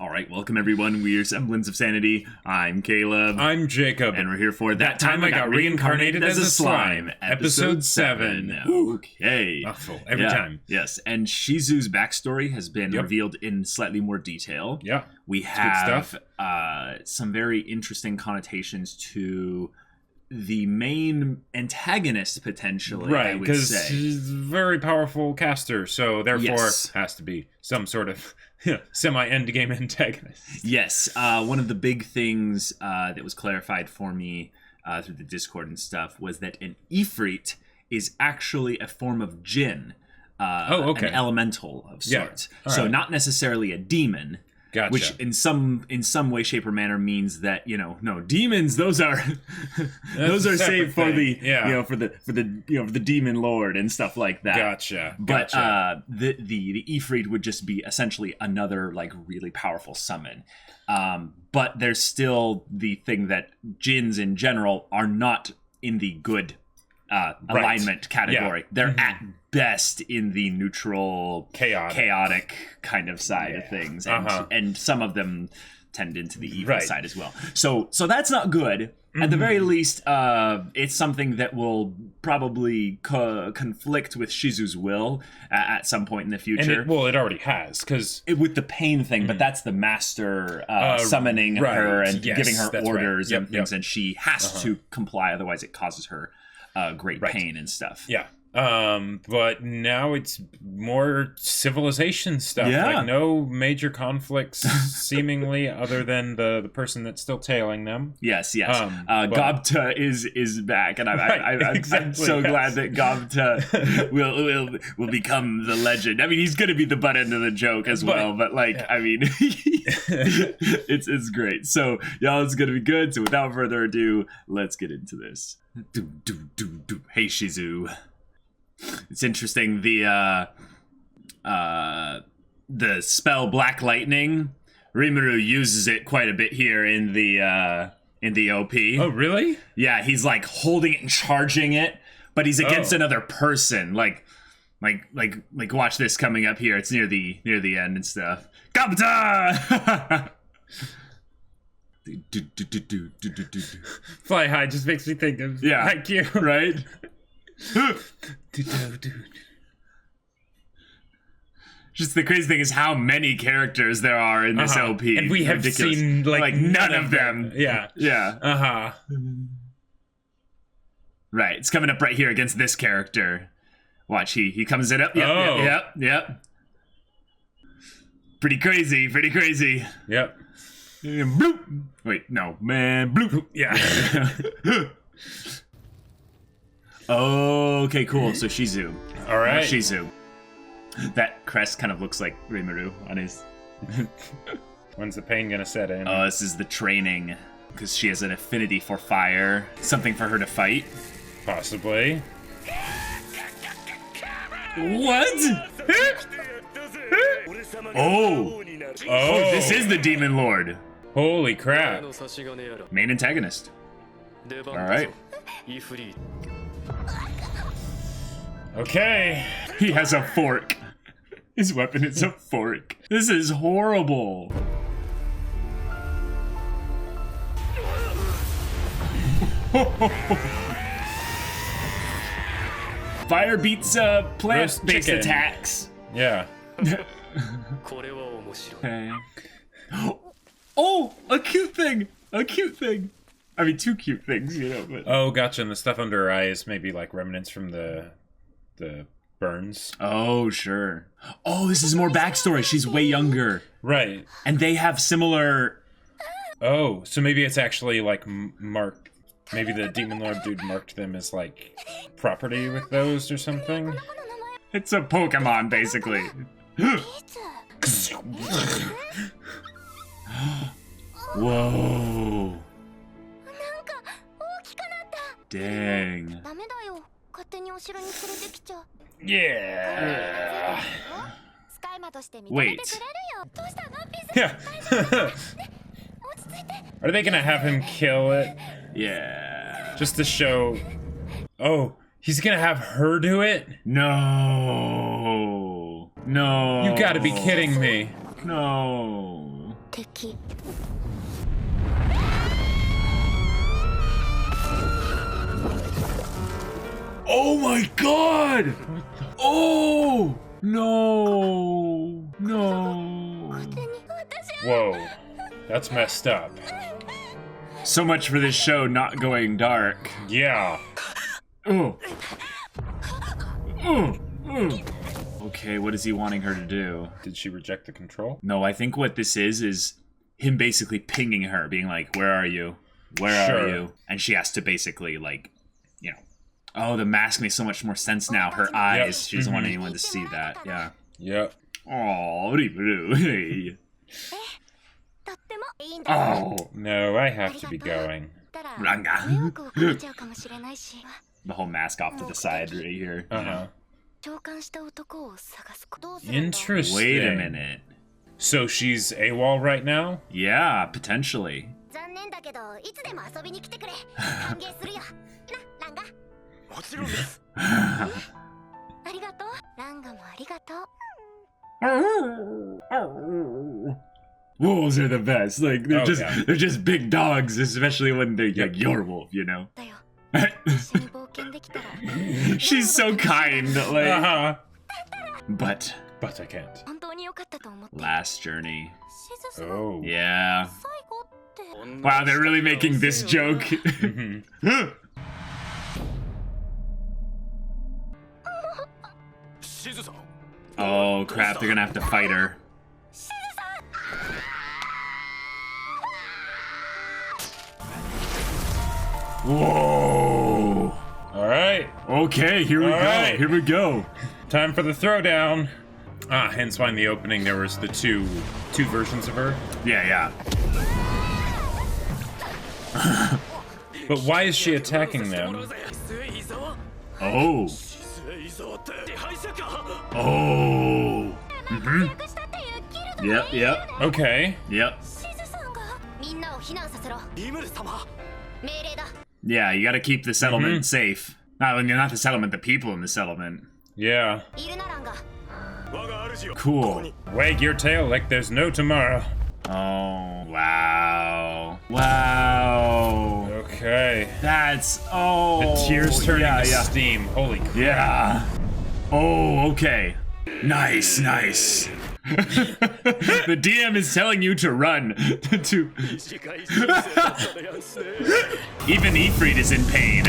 All right, welcome everyone. We're Semblance of Sanity. I'm Caleb. I'm Jacob. And we're here for That Time I Got Reincarnated as a Slime, Episode 7. Okay. Mouthful every time. Yes, and Shizu's backstory has been revealed in slightly more detail. Yeah. We have some very interesting connotations to the main antagonist, potentially, right, because she's a very powerful caster, so therefore has to be some sort of semi-endgame antagonist. Yes, one of the big things that was clarified for me through the Discord and stuff was that an Ifrit is actually a form of jinn, an elemental of sorts. Yeah. So not necessarily a demon. Gotcha. Which in some way, shape, or manner means that no demons. Those are saved for the for the demon lord and stuff like that. Gotcha. But the Ifrit would just be essentially another like really powerful summon. But there's still the thing that jinns in general are not in the good alignment category. They're at best in the neutral, chaotic kind of side of things, and some of them tend into the evil side as well. So that's not good. At the very least, it's something that will probably conflict with Shizu's will at some point in the future. And it already has, because with the pain thing, but that's the master summoning her and giving her orders and things, and she has to comply, otherwise it causes her great pain and stuff. Yeah. But now it's more civilization stuff. Like no major conflicts seemingly other than the person that's still tailing them. Yes. Gobta is back, and I'm so glad that Gobta will become the legend. I mean, he's gonna be the butt end of the joke as well, but I mean it's great. So y'all, it's gonna be good. So without further ado, let's get into this. Hey Shizu. It's interesting, the spell Black Lightning, Rimuru uses it quite a bit here in the OP. Oh, really? Yeah, he's like holding it and charging it, but he's against another person. Like watch this coming up here. It's near the end and stuff. Gobta! Fly High just makes me think of IQ, right? Just the crazy thing is how many characters there are in this OP, and we have seen like none of them. Yeah. Right, it's coming up right here against this character. Watch, he comes it up. Yep. Pretty crazy. Yep. Bloop. Wait, no, man. Bloop. Yeah. Okay, cool. So Shizu. All right. Shizu. That crest kind of looks like Rimuru on his... When's the pain gonna set in? Oh, this is the training. Because she has an affinity for fire. Something for her to fight. Possibly. What? Oh, this is the Demon Lord. Holy crap. Main antagonist. All right. Okay. He has a fork. His weapon is a fork. This is horrible. Fire beats plant-based attacks. Yeah. Okay. Oh, a cute thing. I mean, two cute things, but... Oh, gotcha. And the stuff under her eye is maybe like remnants from the burns. Oh, sure. Oh, this is more backstory. She's way younger. Right. And they have similar... Oh, so maybe it's actually like marked. Maybe the Demon Lord dude marked them as like property with those or something. It's a Pokemon, basically. Whoa. Dang. Yeah. Wait. Yeah. Are they gonna have him kill it? Yeah. Just to show... Oh, he's gonna have her do it? No. You gotta be kidding me. No. Oh my god! Oh! No! No! Whoa. That's messed up. So much for this show not going dark. Yeah. Oh. Oh. Oh. Okay, what is he wanting her to do? Did she reject the control? No, I think what this is him basically pinging her, being like, where are you? Where are you? And she has to basically, like, you know, oh, the mask makes so much more sense now. Her eyes, Yep. she doesn't want anyone to see that. Yeah. Yep. Oh, hey. Oh, No, I have to be going. Ranga. The whole mask off to the side right here. Uh-huh. Interesting. Wait a minute. So she's AWOL right now? Yeah, potentially. Wolves are the best. Like they're they're just big dogs, especially when they're like your wolf, you know. She's so kind, like. Uh-huh. But I can't. last journey. Oh. Yeah. Wow, they're really making this joke. Oh crap, they're gonna have to fight her. Whoa! Alright. Okay, here we go. Alright. Here we go. Time for the throwdown. Ah, hence why in the opening there was the two versions of her. Yeah. But why is she attacking them? Oh. Oh. Yep. Okay. Yep. Yeah, you gotta keep the settlement safe. Not the settlement, the people in the settlement. Yeah. Cool. Wag your tail like there's no tomorrow. Oh, wow. Wow. Okay. That's, oh. The tears turning to yeah. steam. Holy crap. Yeah. Oh, okay. Nice. The DM is telling you to run. Even Ifrit is in pain.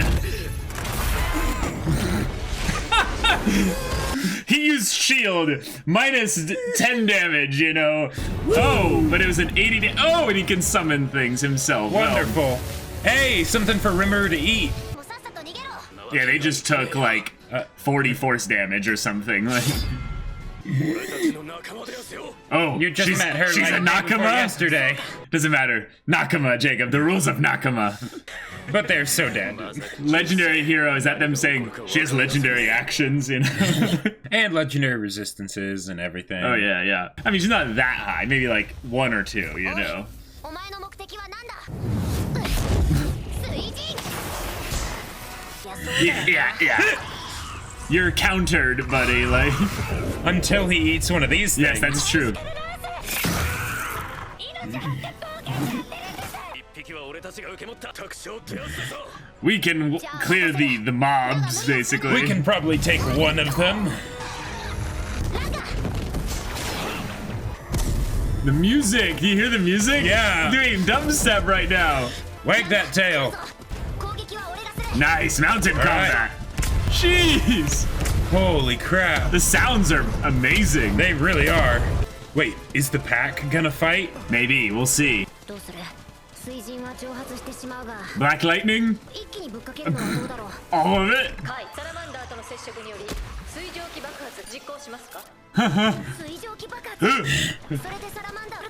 He used shield, minus 10 damage, you know. Oh, but it was an 80 oh, and he can summon things himself. Wonderful. Hey, something for Rimmer to eat. Yeah, they just took like 40 force damage or something. Like. Oh, You just met her she's like a Nakama? yesterday. Doesn't matter. Nakama, Jacob. The rules of Nakama. But they're so dead. Legendary hero, is that them saying she has legendary actions, you know? And legendary resistances and everything. Oh, yeah. I mean, she's not that high. Maybe like 1 or 2, you know? Yeah. You're countered, buddy, like. Until he eats one of these things. Yes, that's true. We can clear the mobs, basically. We can probably take one of them. The music! Do you hear the music? Yeah. Doing dubstep right now. Wag that tail. Nice, mounted combat. Jeez! Holy crap. The sounds are amazing. They really are. Wait, is the pack gonna fight? Maybe, we'll see. Black lightning? All of it?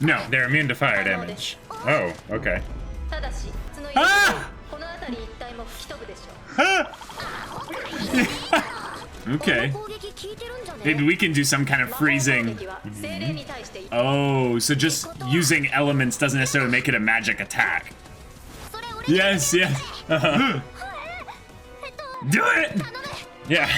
No. They're immune to fire damage. Oh, okay. Ah! Okay. Maybe we can do some kind of freezing. Oh, so just using elements doesn't necessarily make it a magic attack. Yes. Do it! Yeah.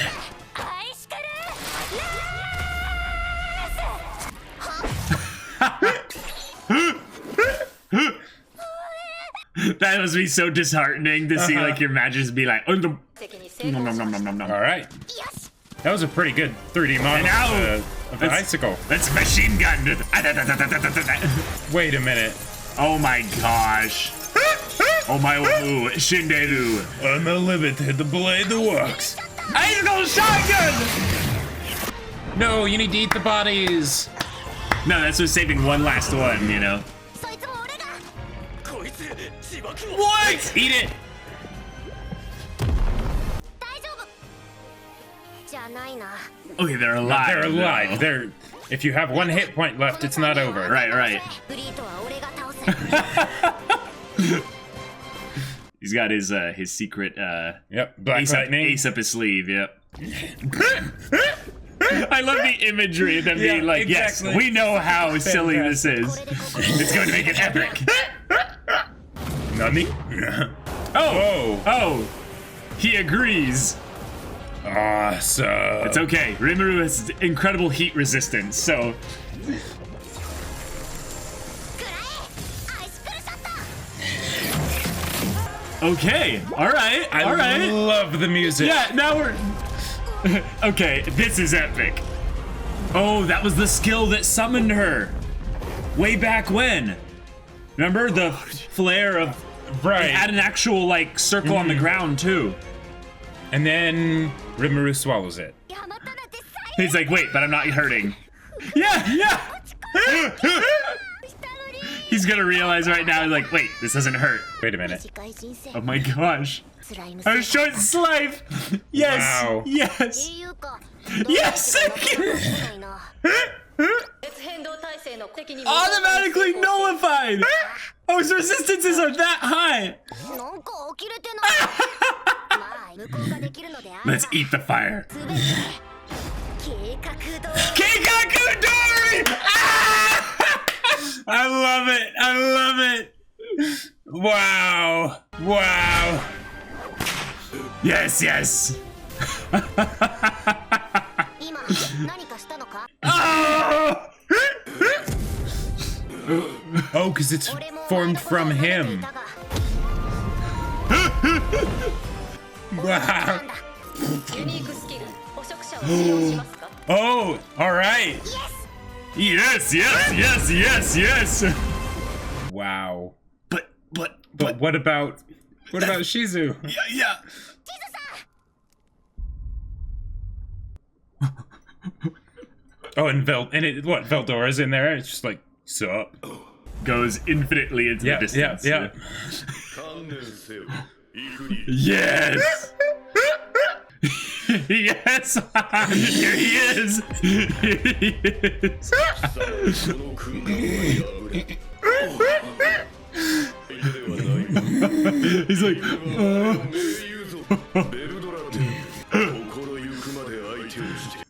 That must be so disheartening to see like your matches be like, oh, nom, nom, nom, nom, nom, nom. All right. That was a pretty good 3D model of the icicle. Let's machine gun. Wait a minute. Oh my gosh. Oh my ooh, Shinderu. Unlimited blade works. Icicle shotgun! No, you need to eat the bodies. No, that's just saving one last one, you know. What? Eat it. Okay, they're alive. They're alive. They're. If you have one hit point left, it's not over. Right. He's got his secret Yep. Black lightning. ace up his sleeve. Yep. I love the imagery of them being like, exactly. yes, we know how silly this is. It's going to make it epic. Nani? Oh, he agrees. Awesome. It's okay. Rimuru has incredible heat resistance, so. Okay, alright. I love the music. Yeah, now we're. Okay, this is epic. Oh, that was the skill that summoned her. Way back when. Remember the flare of. Right. It had an actual, like, circle on the ground, too. And then Rimuru swallows it. He's like, wait, but I'm not hurting. Yeah. He's gonna realize right now, like, wait, this doesn't hurt. Wait a minute. Oh my gosh. Our short life. Yes. Wow. Yes. Yes. Automatically nullified. Oh, his resistances are that high. Let's eat the fire. Keikaku Dori! Ah! I love it. Wow. Yes. Oh, because it's formed from him. Wow. Oh, all right. Yes. Wow. But what about Shizu? Yeah. Oh, and Veldora's in there. It's just like, sup. Goes infinitely into the distance. Yeah. Yes. Yes. Here he is. He's like,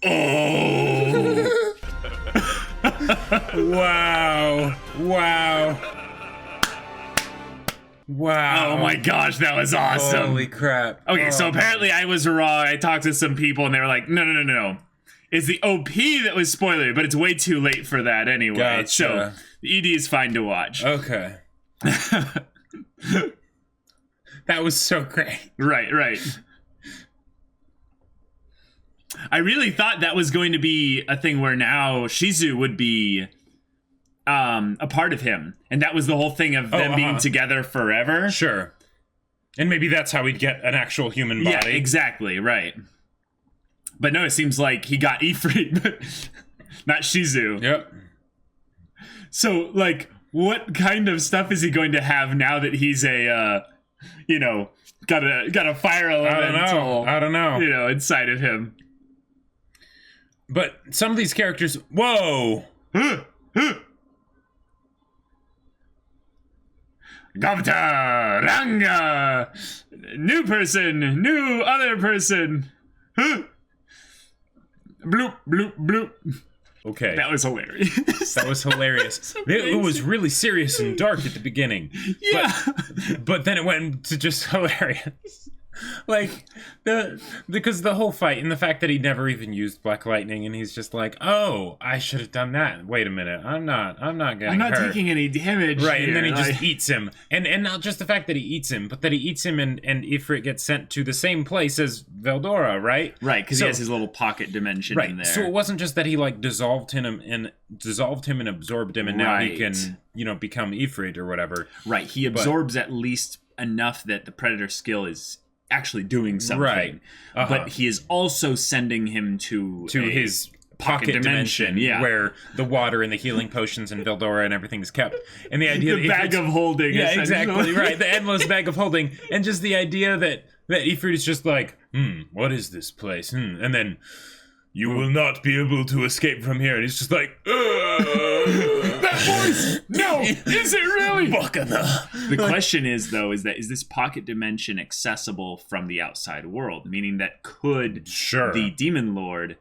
oh. Wow. Oh my gosh, that was awesome. Holy crap. Okay, so apparently I was wrong. I talked to some people and they were like, no. It's the OP that was spoilery, but it's way too late for that anyway. Gotcha. So Eadie is fine to watch. Okay. That was so great. Right. I really thought that was going to be a thing where now Shizu would be a part of him, and that was the whole thing of them being together forever. Sure. And maybe that's how we'd get an actual human body. Yeah, exactly, right. But no, it seems like he got Ifrit, but not Shizu. Yep. So, like, what kind of stuff is he going to have now that he's a, got a fire elemental? I don't know. Inside of him. But some of these characters, whoa! Gavta, Ranga, new person, new other person. Bloop, bloop, bloop. Okay. That was hilarious. That was hilarious. It was really serious and dark at the beginning. Yeah. But then it went to just hilarious. Like because the whole fight and the fact that he never even used Black Lightning, and he's just like, oh, I should have done that. Wait a minute, I'm not getting hurt. Taking any damage, right? here. And then he just eats him, and not just the fact that he eats him, but that he eats him, and Ifrit gets sent to the same place as Veldora, right? Right, because he has his little pocket dimension in there. So it wasn't just that he like dissolved him and absorbed him, and now he can become Ifrit or whatever. Right, he absorbs at least enough that the Predator skill is actually doing something. Right, but he is also sending him to his pocket dimension, where the water and the healing potions and Veldora and everything is kept. And the idea the bag of holding, exactly, right, the endless bag of holding, and just the idea that Ifrit is just like, what is this place? And then you will not be able to escape from here. And he's just like, that voice! No! Is it really? Bakana. The question is, though, is this pocket dimension accessible from the outside world? Meaning that could the Demon Lord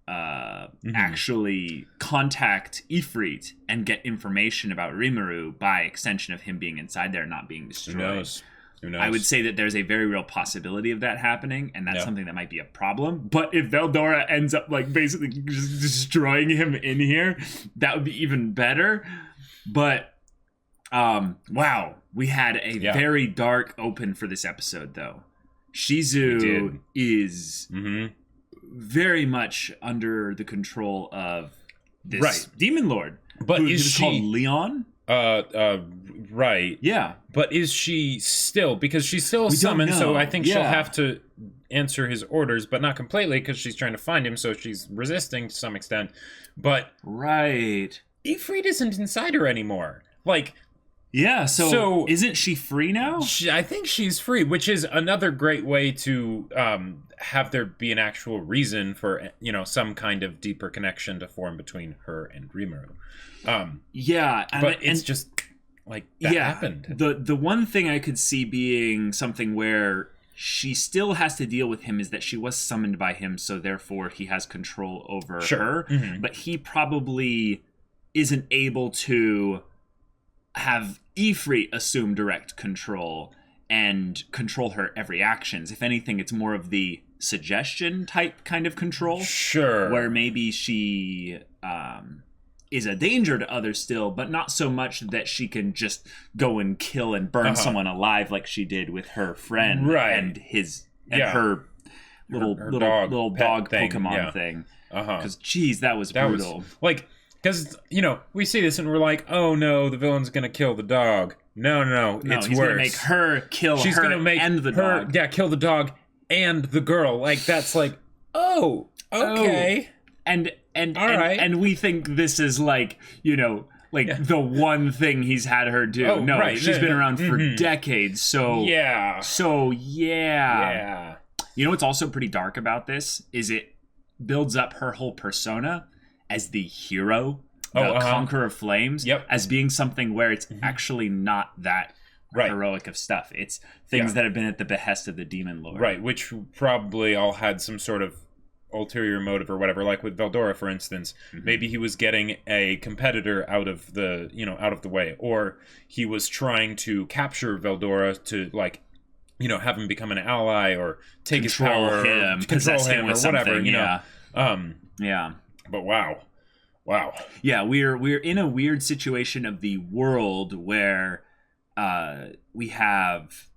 actually contact Ifrit and get information about Rimuru by extension of him being inside there and not being destroyed? Who knows? I would say that there's a very real possibility of that happening, and that's something that might be a problem. But if Veldora ends up like basically just destroying him in here, that would be even better. But wow, we had a very dark open for this episode, though. Shizu is very much under the control of this Demon Lord. But is she called Leon? Right. Yeah. But is she still, because she's still summoned, so I think she'll have to answer his orders, but not completely, because she's trying to find him, so she's resisting to some extent. But right, Ifrit isn't inside her anymore. Like, yeah, so isn't she free now? I think she's free, which is another great way to have there be an actual reason for, some kind of deeper connection to form between her and Rimuru. But it's just like that happened. The one thing I could see being something where she still has to deal with him is that she was summoned by him, so therefore he has control over her. But he probably isn't able to have Ifrit assume direct control and control her every actions. If anything, it's more of the suggestion type kind of control. Sure. Where maybe she is a danger to others still, but not so much that she can just go and kill and burn someone alive like she did with her friend and her little dog thing. Pokemon thing. Because geez, that was brutal. Because we see this and we're like, oh no, the villain's gonna kill the dog. No, it's he's worse. Gonna make her kill She's her gonna make and the her, dog. kill the dog and the girl. Like that's like, oh, okay. And all right. And we think this is like, the one thing he's had her do. Oh, no, right. She's been around for decades. So yeah. You know what's also pretty dark about this is it builds up her whole persona as the hero, the conqueror of flames, as being something where it's actually not that heroic of stuff. It's things that have been at the behest of the Demon Lord. Right, which probably all had some sort of ulterior motive or whatever, like with Veldora, for instance. Maybe he was getting a competitor out of the way, or he was trying to capture Veldora to have him become an ally or take his power, control him or whatever. But wow. Yeah, we're in a weird situation of the world where we have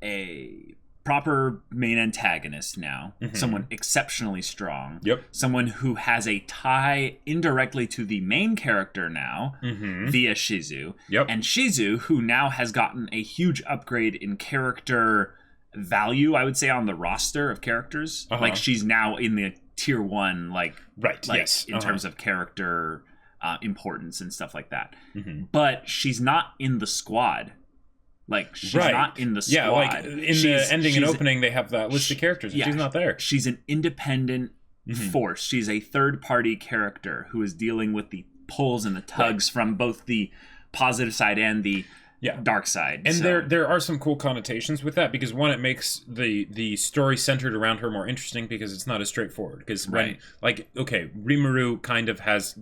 a proper main antagonist now, someone exceptionally strong, someone who has a tie indirectly to the main character now via Shizu, and Shizu, who now has gotten a huge upgrade in character value, I would say, on the roster of characters. Like she's now in the tier 1, in terms of character importance and stuff like that. But she's not in the squad. She's not in the squad. Yeah, like in the ending and opening, they have that list of characters. She's not there. She's an independent force. She's a third-party character who is dealing with the pulls and the tugs from both the positive side and the dark side. And there are some cool connotations with that, because one, it makes the story centered around her more interesting because it's not as straightforward. Because when Rimuru kind of has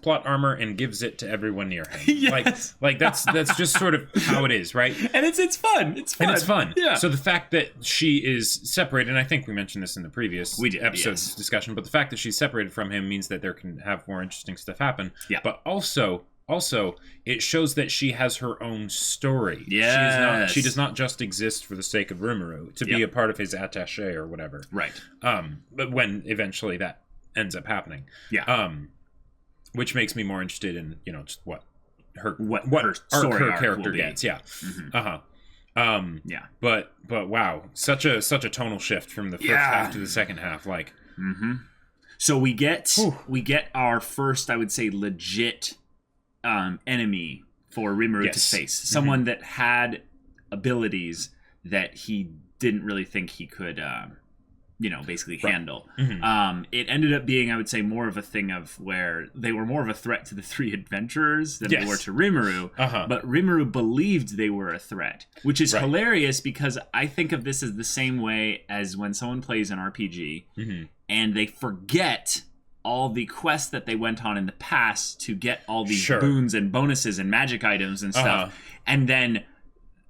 plot armor and gives it to everyone near him. Yes. Like that's just sort of how it is, right? And it's fun. It's fun. Yeah. So the fact that she is separated, and I think we mentioned this in the previous episode's discussion, but the fact that she's separated from him means that there can have more interesting stuff happen. Yeah. But also, it shows that she has her own story. Yes. She does not just exist for the sake of Rimuru, to be a part of his attaché or whatever. Right. But when eventually that ends up happening. Yeah. Which makes me more interested in, just what her character gets. Yeah. Mm-hmm. Yeah. But wow, such a tonal shift from the first half to the second half. Like. Mm-hmm. So we get our first, I would say, legit enemy for Rimuru to face. Someone that had abilities that he didn't really think he could basically handle. Mm-hmm. It ended up being, I would say, more of a thing of where they were more of a threat to the three adventurers than they were to Rimuru. But Rimuru believed they were a threat, which is hilarious, because I think of this as the same way as when someone plays an RPG and they forget all the quests that they went on in the past to get all these boons and bonuses and magic items and stuff. And then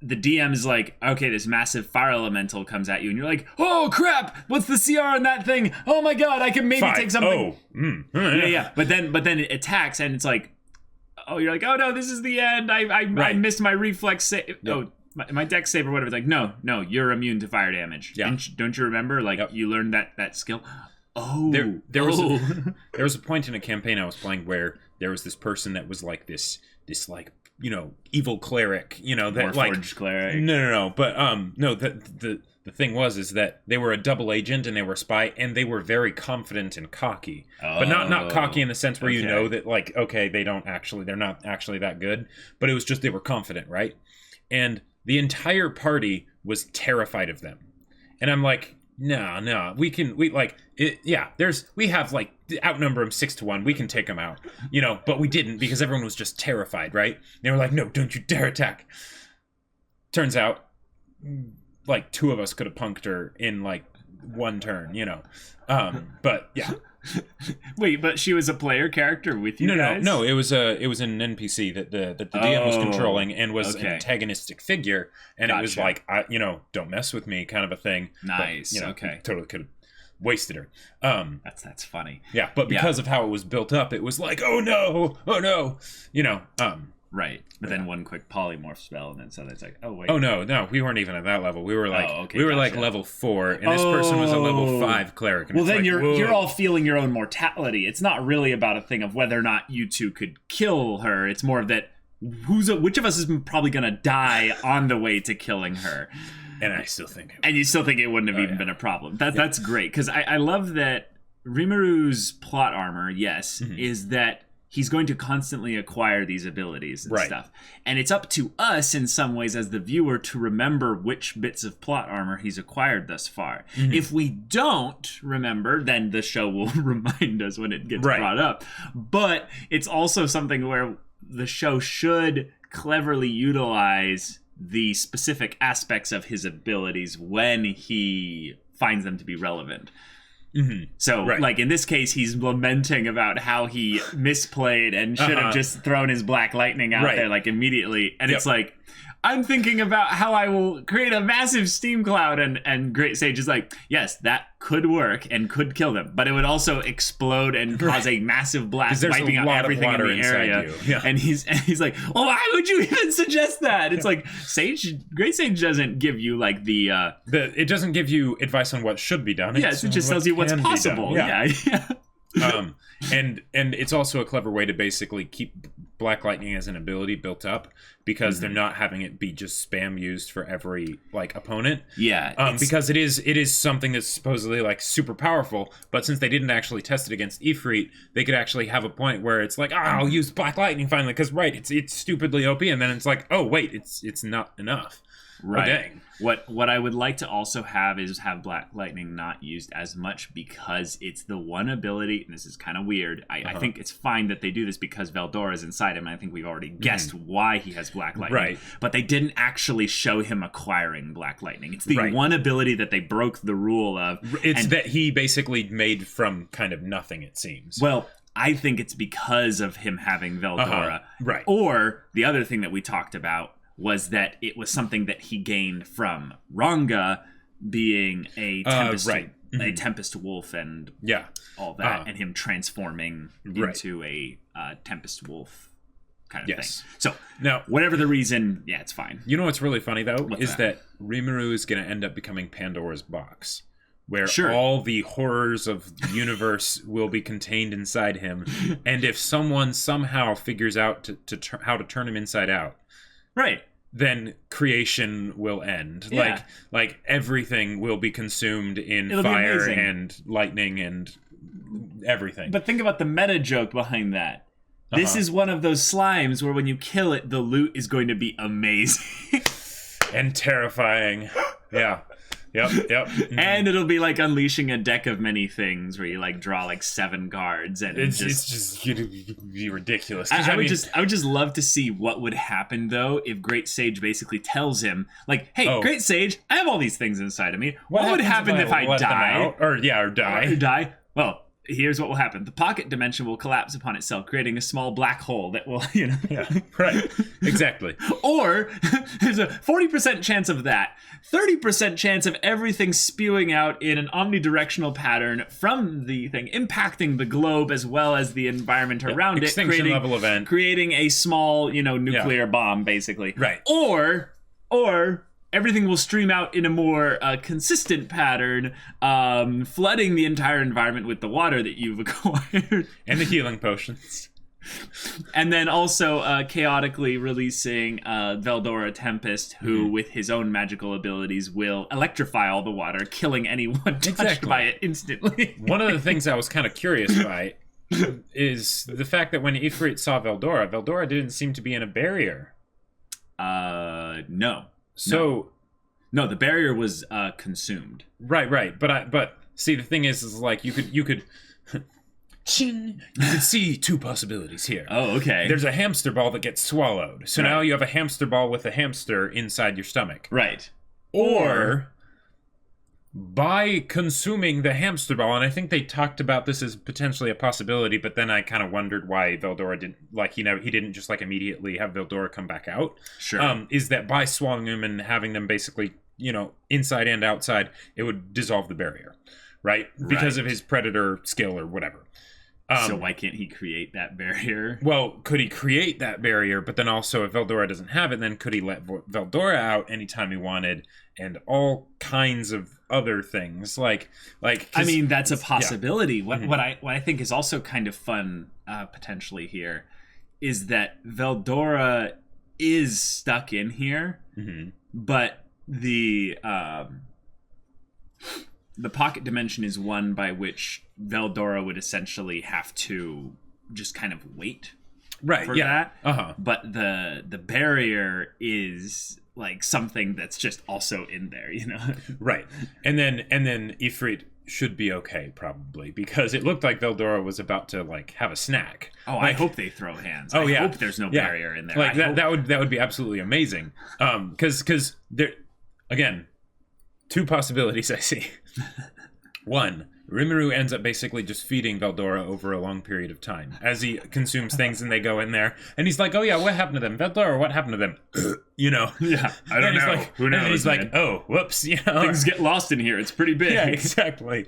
the DM is like, okay, this massive fire elemental comes at you, and you're like, oh crap, what's the CR on that thing? Oh my god, I can maybe take something. Yeah. But then it attacks, and it's like, you're like, oh no, this is the end. I missed my reflex save. Oh, my dex save or whatever. It's like, no, you're immune to fire damage. Yeah. Don't you remember? Like, you learned that skill. Oh, there was a point in a campaign I was playing where there was this person that was like this like, evil cleric, that like cleric. No, but no, the thing is that they were a double agent and they were a spy, and they were very confident and cocky, but not cocky in the sense where that like, okay, they're not actually that good, but it was just they were confident, right? And the entire party was terrified of them, and I'm like, no, we have like outnumber them 6-1. We can take them out, but we didn't, because everyone was just terrified, right? They were like, no, don't you dare attack. Turns out, like, 2 of us could have punked her in like one turn, but yeah. Wait, but she was a player character with you guys? No. It was an NPC that the DM was controlling, and was an antagonistic figure, and it was like, don't mess with me, kind of a thing. Nice. But, okay. Totally could have wasted her. That's funny. Yeah, but because of how it was built up, it was like, oh no. Right, but then one quick polymorph spell, and then so it's like, oh wait. Oh no, we weren't even at that level. We were like, like level 4, and this person was a level 5 cleric. And well, then like, you're all feeling your own mortality. It's not really about a thing of whether or not you two could kill her. It's more of that which of us is probably gonna die on the way to killing her. And I still think, you still think it wouldn't have even been a problem. That's great, because I love that Rimuru's plot armor, is that he's going to constantly acquire these abilities and stuff. And it's up to us in some ways as the viewer to remember which bits of plot armor he's acquired thus far. If we don't remember, then the show will remind us when it gets brought up. But it's also something where the show should cleverly utilize the specific aspects of his abilities when he finds them to be relevant. So, like, in this case, he's lamenting about how he misplayed and should have just thrown his black lightning out there, like, immediately. And it's like, I'm thinking about how I will create a massive steam cloud, and Great Sage is like, yes, that could work and could kill them, but it would also explode and cause a massive blast, wiping out everything in the area. And he's like, well, why would you even suggest that? It's like, Great Sage doesn't give you like it doesn't give you advice on what should be done. It just tells you what's possible. And it's also a clever way to basically keep Black Lightning as an ability built up, because they're not having it be just spam used for every like opponent. Because it is something that's supposedly like super powerful, but since they didn't actually test it against Ifrit, they could actually have a point where it's like, I'll use Black Lightning finally, because it's stupidly OP, and then it's like, oh wait, it's not enough. Right. Oh, dang. What I would like to also have Black Lightning not used as much, because it's the one ability, and this is kind of weird. I think it's fine that they do this because Veldora's inside inside him. And I think we've already guessed why he has black lightning. Right. But they didn't actually show him acquiring black lightning. It's the Right. one ability that they broke the rule of. It's that he basically made from kind of nothing, it seems. Well, I think it's because of him having Veldora. Right. Or the other thing that we talked about was that it was something that he gained from Ranga being a Tempest, a Tempest Wolf and all that, and him transforming into a Tempest Wolf kind of thing. So now, whatever the reason, it's fine. You know what's really funny, though, is that Rimuru is going to end up becoming Pandora's Box, where all the horrors of the universe will be contained inside him. And if someone somehow figures out how to turn him inside out, then creation will end. Like everything will be consumed in fire and lightning and everything. But think about the meta joke behind that. This is one of those slimes where when you kill it, the loot is going to be amazing. And terrifying. Yeah. Yep. And it'll be like unleashing a deck of many things where you like draw like 7 cards and it's just be ridiculous. I would just love to see what would happen though if Great Sage basically tells him like, hey, Great Sage, I have all these things inside of me. What would happen if I die? Or die. Well, here's what will happen. The pocket dimension will collapse upon itself, creating a small black hole that will, Exactly. Or there's a 40% chance of that. 30% chance of everything spewing out in an omnidirectional pattern from the thing, impacting the globe as well as the environment around Extinction level event. Creating a small, nuclear bomb, basically. Right. Or everything will stream out in a more consistent pattern, flooding the entire environment with the water that you've acquired. And the healing potions. And then also chaotically releasing Veldora Tempest, who, with his own magical abilities, will electrify all the water, killing anyone touched by it instantly. One of the things I was kind of curious by is the fact that when Ifrit saw Veldora didn't seem to be in a barrier. No. So, no, the barrier was consumed. Right. But see, the thing is like you could ching. You could see 2 possibilities here. Oh, okay. There's a hamster ball that gets swallowed. So now you have a hamster ball with a hamster inside your stomach. Right. Or by consuming the hamster ball, and I think they talked about this as potentially a possibility, but then I kind of wondered why Veldora didn't, like, he didn't just like immediately have Veldora come back out. Sure. Is that by swallowing them and having them basically, inside and outside, it would dissolve the barrier, right? Because of his predator skill or whatever. So why can't he create that barrier? Well, could he create that barrier, but then also if Veldora doesn't have it, then could he let Veldora out anytime he wanted, and all kinds of other things like I mean, that's a possibility. What I think is also kind of fun potentially here is that Veldora is stuck in here, but the pocket dimension is one by which Veldora would essentially have to just kind of wait for that. But the barrier is like something that's just also in there, Right. And then Ifrit should be okay probably, because it looked like Veldora was about to like have a snack. I hope they throw hands. I hope there's no barrier in there. Like that would be absolutely amazing. Because there, again, 2 possibilities I see. 1, Rimuru ends up basically just feeding Veldora over a long period of time as he consumes things and they go in there. And he's like, oh yeah, what happened to them? Veldora, what happened to them? Yeah, I don't know. Like, who knows? And he's like, oh, whoops. Things get lost in here. It's pretty big. Yeah, exactly.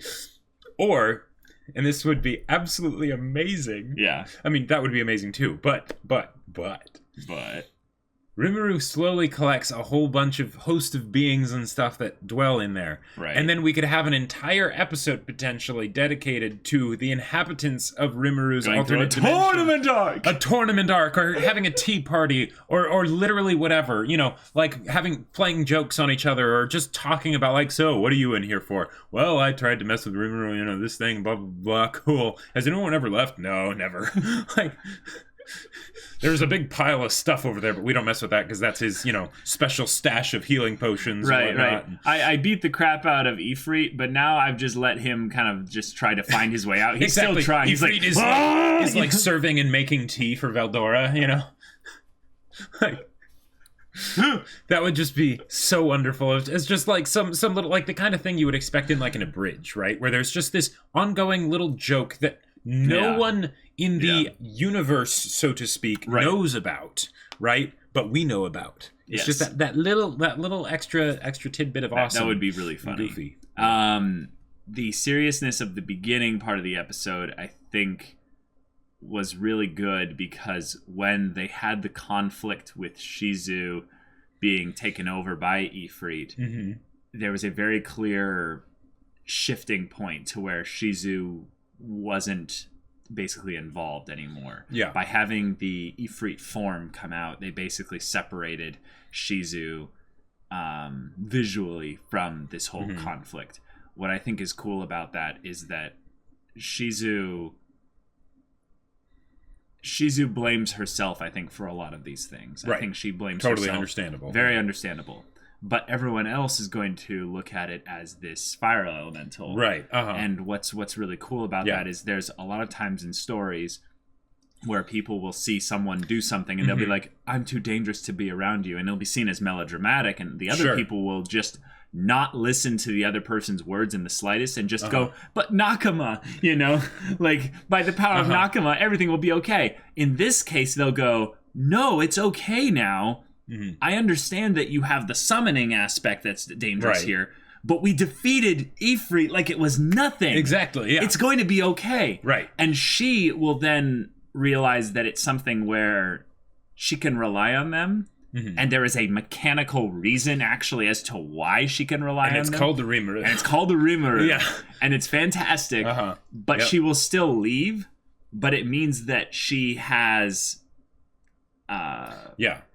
Or, and this would be absolutely amazing. Yeah. I mean, that would be amazing too. But. Rimuru slowly collects a whole bunch of host of beings and stuff that dwell in there. Right. And then we could have an entire episode potentially dedicated to the inhabitants of Rimuru's alternate dimension. A tournament arc, or having a tea party, or literally whatever, like playing jokes on each other, or just talking about like, so what are you in here for? Well, I tried to mess with Rimuru, this thing, blah, blah, blah, cool. Has anyone ever left? No, never. Like... There's a big pile of stuff over there, but we don't mess with that because that's his, special stash of healing potions. Right. I beat the crap out of Ifrit, but now I've just let him kind of just try to find his way out. He's still trying. He's Ifrit is like serving and making tea for Veldora, like. That would just be so wonderful. It's just like some little, like the kind of thing you would expect in like in a bridge, right? Where there's just this ongoing little joke that no one in the universe, so to speak, knows about, right? But we know about. It's just that little extra tidbit of awesome. That would be really funny. Goofy. The seriousness of the beginning part of the episode, I think, was really good because when they had the conflict with Shizu being taken over by Ifrit, there was a very clear shifting point to where Shizu wasn't basically involved anymore. Yeah. By having the Ifrit form come out, they basically separated Shizu visually from this whole conflict. What I think is cool about that is that Shizu blames herself, I think, for a lot of these things. Right. I think she blames herself. Totally understandable. Very understandable. But everyone else is going to look at it as this spiral elemental. Right. And what's really cool about that is there's a lot of times in stories where people will see someone do something and they'll be like, I'm too dangerous to be around you. And it'll be seen as melodramatic. And the other people will just not listen to the other person's words in the slightest and just go, but Nakama, like by the power of Nakama, everything will be okay. In this case, they'll go, no, it's okay now. I understand that you have the summoning aspect that's dangerous here, but we defeated Ifrit like it was nothing. Exactly, yeah. It's going to be okay. Right. And she will then realize that it's something where she can rely on them. And there is a mechanical reason, actually, as to why she can rely on them. And it's called the Rimuru. And it's called the Rimuru. Yeah. And it's fantastic. But she will still leave. But it means that she has...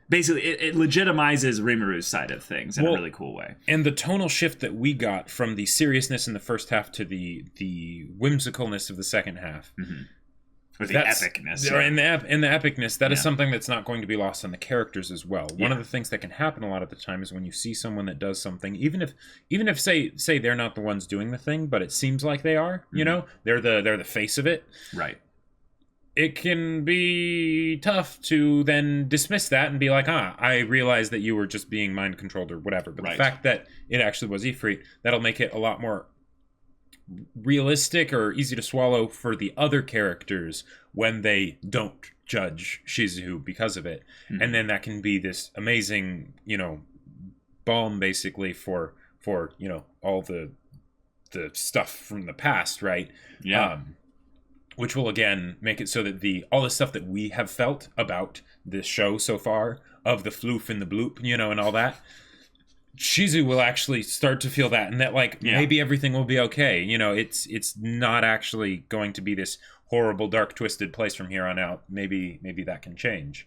Basically, it legitimizes Rimuru's side of things in a really cool way. And the tonal shift that we got from the seriousness in the first half to the whimsicalness of the second half... Or the epicness. And the epicness, that is something that's not going to be lost on the characters as well. One of the things that can happen a lot of the time is when you see someone that does something, even if say they're not the ones doing the thing, but it seems like they are, they're the face of it. Right. It can be tough to then dismiss that and be like, I realize that you were just being mind controlled or whatever. But the fact that it actually was Ifrit, that'll make it a lot more realistic or easy to swallow for the other characters when they don't judge Shizu because of it. And then that can be this amazing, balm basically for all the stuff from the past, right? Yeah. Which will again make it so that all the stuff that we have felt about this show so far, of the floof and the bloop, and all that, Shizu will actually start to feel that, and that maybe everything will be okay. It's not actually going to be this horrible, dark, twisted place from here on out. Maybe that can change,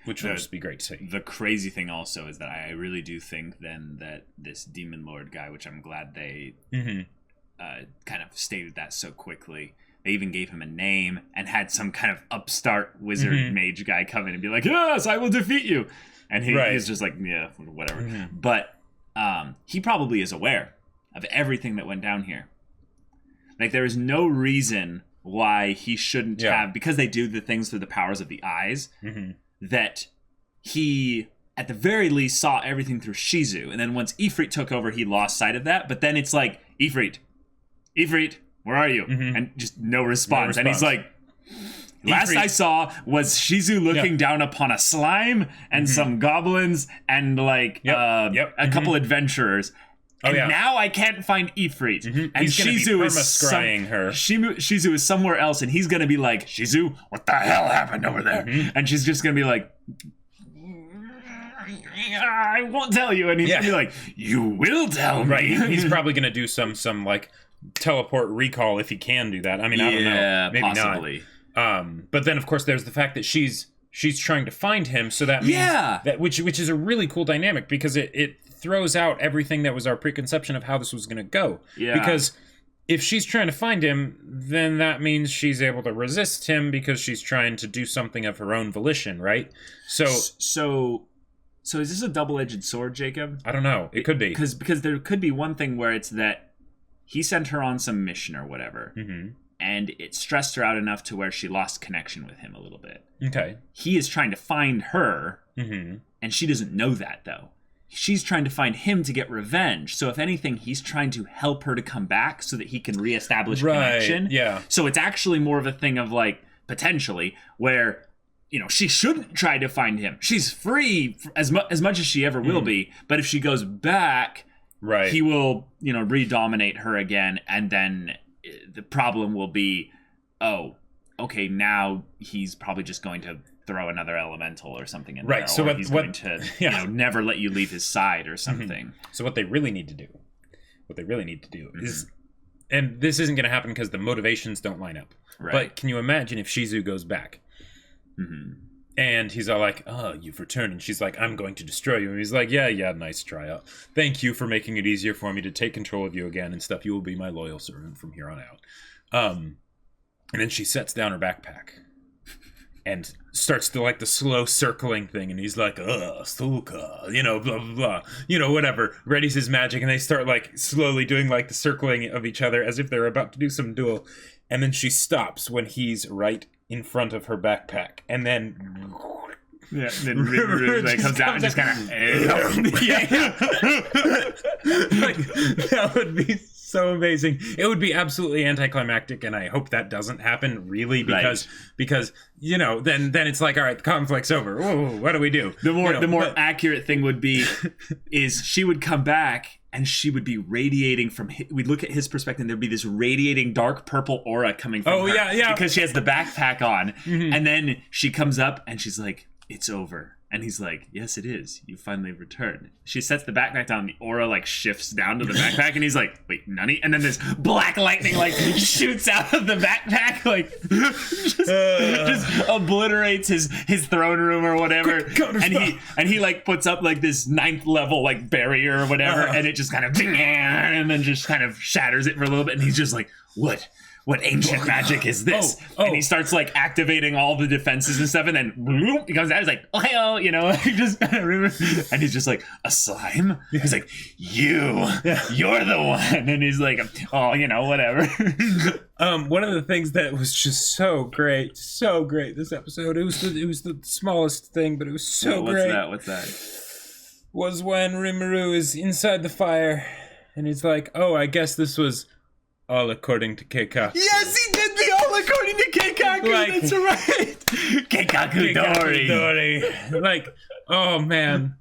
which will just be great to see. The crazy thing also is that I really do think then that this Demon Lord guy, which I'm glad they kind of stated that so quickly. They even gave him a name and had some kind of upstart wizard mage guy come in and be like, yes, I will defeat you. And he's just like, yeah, whatever. But he probably is aware of everything that went down here. Like, there is no reason why he shouldn't have, because they do the things through the powers of the eyes, that he, at the very least, saw everything through Shizu. And then once Ifrit took over, he lost sight of that. But then it's like, Ifrit, where are you? And just no response. And he's like... Last I saw was Shizu looking down upon a slime and some goblins and a couple adventurers. And now I can't find Ifrit. And Shizu is scrying her. Shizu is somewhere else, and he's gonna be like, Shizu, what the hell happened over there? And she's just gonna be like, I won't tell you. And he's gonna be like, you will tell me. Right. He's probably gonna do some teleport recall if he can do that. I mean, I don't know. Maybe possibly. Not. But then, of course, there's the fact that she's trying to find him, so that means that which is a really cool dynamic, because it throws out everything that was our preconception of how this was going to go. Yeah. Because if she's trying to find him, then that means she's able to resist him because she's trying to do something of her own volition, right? So is this a double-edged sword, Jacob? I don't know. It could be. Because there could be one thing where it's that he sent her on some mission or whatever, and it stressed her out enough to where she lost connection with him a little bit. Okay. He is trying to find her, and she doesn't know that, though. She's trying to find him to get revenge. So if anything, he's trying to help her to come back so that he can reestablish connection. Yeah. So it's actually more of a thing of like, potentially, where, you know, she shouldn't try to find him. She's free as much as she ever will be. But if she goes back, he will, you know, redominate her again. And then the problem will be, oh, okay, now he's probably just going to throw another elemental or something in there. So or he's going to, you know, never let you leave his side or something. So what they really need to do is, and this isn't going to happen because the motivations don't line up. Right. But can you imagine if Shizu goes back? And he's all like, oh, you've returned. And she's like, I'm going to destroy you. And he's like, yeah, nice try. Thank you for making it easier for me to take control of you again and stuff. You will be my loyal servant from here on out. And then she sets down her backpack and starts to like the slow circling thing. And he's like, Stuka, you know, blah, blah, blah. You know, whatever. Readies his magic. And they start like slowly doing like the circling of each other as if they're about to do some duel. And then she stops when he's right in front of her backpack. And then... Yeah, then Rimuru like comes out and just kind of... Like, that would be so amazing. It would be absolutely anticlimactic, and I hope that doesn't happen, really, because you know, then it's like, all right, the conflict's over. Whoa, what do we do? The more accurate thing would be is she would come back and she would be radiating from we'd look at his perspective and there'd be this radiating dark purple aura coming from her. Yeah. Because she has the backpack on. And then she comes up and she's like, it's over. And he's like, yes, it is. You finally returned. She sets the backpack down. The aura like shifts down to the backpack, and he's like, wait, nani? And then this black lightning like shoots out of the backpack, like just obliterates his throne room or whatever. And he like puts up like this 9th level like barrier or whatever, and it just kind of and then just kind of shatters it for a little bit. And he's just like, what ancient magic is this? And he starts like activating all the defenses and stuff, and then bloop, he comes out. He's like, "Oh, you know," he just kind of, and he's just like, "A slime." He's like, "You're the one," and he's like, "Oh, you know, whatever." One of the things that was just so great this episode. It was the smallest thing, but it was so great. What's that? Was when Rimuru is inside the fire, and he's like, "Oh, I guess this was all according to Keikaku." Yes, he did the all according to Keikaku. Like, that's right. Keikaku Dori. Like, oh man,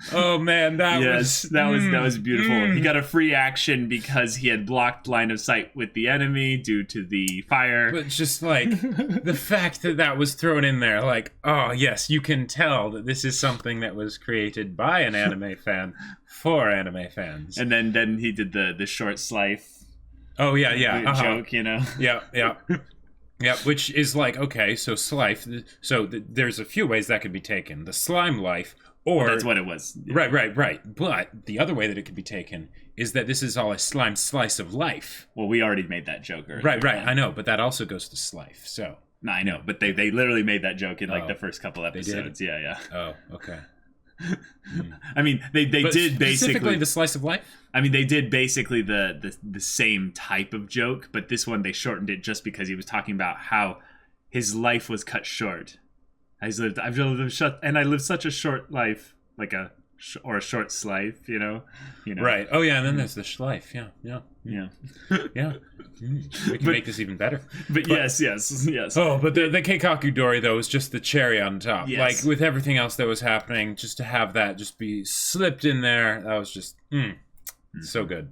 that was beautiful. He got a free action because he had blocked line of sight with the enemy due to the fire. But just like the fact that was thrown in there, like, oh yes, you can tell that this is something that was created by an anime fan for anime fans. And then he did the short slice. Oh yeah, joke, you know. Yeah. Which is like, okay, so slife. So there's a few ways that could be taken. The slime life, or that's what it was. Yeah. Right. But the other way that it could be taken is that this is all a slime slice of life. Well, we already made that joke earlier. Right. I know, but that also goes to slife. So. No, I know, but they literally made that joke in like the first couple episodes. Yeah. Oh, okay. I mean, they did basically specifically the slice of life. I mean, they did basically the same type of joke, but this one they shortened it just because he was talking about how his life was cut short. I lived such a short life, like a short slife, you know. Right. Oh yeah, and then there's the schlife. Yeah. We can make this even better. But yes. Oh, but the Keikaku Dori though was just the cherry on top. Yes. Like with everything else that was happening, just to have that just be slipped in there, that was just so good.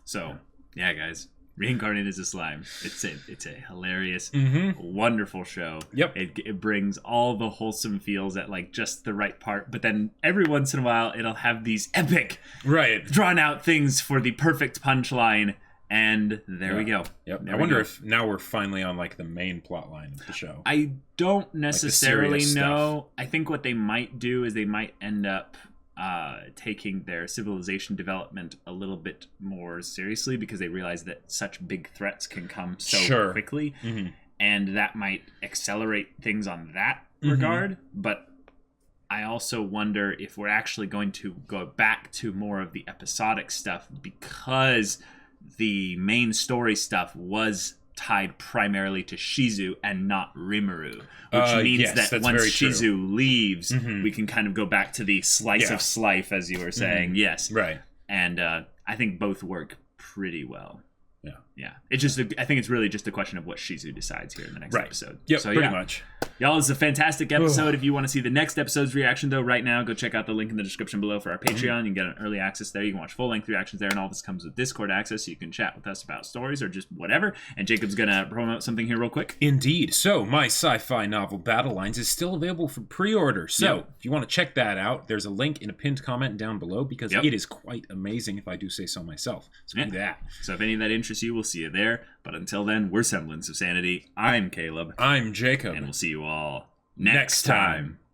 So yeah, guys. Reincarnated as a slime. It's a hilarious, wonderful show. Yep. It brings all the wholesome feels at like just the right part, but then every once in a while it'll have these epic, drawn out things for the perfect punchline, and there we go. Yep. I wonder if now we're finally on like the main plot line of the show. I don't necessarily know. I think what they might do is they might end up taking their civilization development a little bit more seriously because they realize that such big threats can come so quickly, and that might accelerate things on that regard. But I also wonder if we're actually going to go back to more of the episodic stuff because the main story stuff was tied primarily to Shizu and not Rimuru, which means that once Shizu leaves, we can kind of go back to the slice of life, as you were saying. Yes. Right. And I think both work pretty well. Yeah. It's just, I think it's really just a question of what Shizu decides here in the next episode. Yep, so, pretty much. Y'all, it's a fantastic episode. If you want to see the next episode's reaction, though, right now, go check out the link in the description below for our Patreon. You can get an early access there. You can watch full-length reactions there, and all this comes with Discord access, so you can chat with us about stories or just whatever. And Jacob's going to promote something here real quick. Indeed. So, my sci-fi novel, Battle Lines, is still available for pre-order. So, if you want to check that out, there's a link in a pinned comment down below, because it is quite amazing, if I do say so myself. So, do that. So, if any of that interests you, we'll see you there. But until then, we're Semblance of Sanity. I'm Caleb. I'm Jacob. And we'll see you all next time.